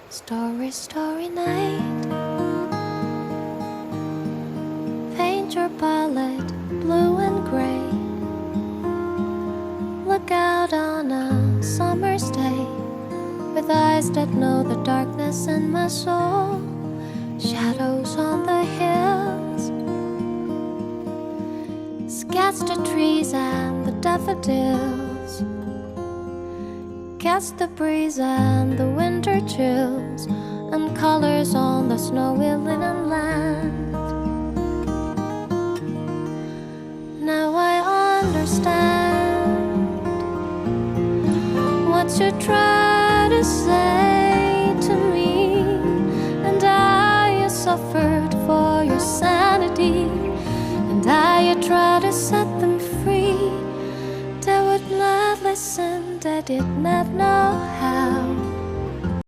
Starry, starry night. Paint your palette blue and gray. Look out on a summer's day with eyes that know the darkness in my soul. Shadows on the hills, sketch the trees and the daffodils, catch the breeze and the winter chills, and colors on the snowy linen land. Now I understand what you try to say to me, and I suffered for your sanity, and I tried to set them free. They would not listen, they did not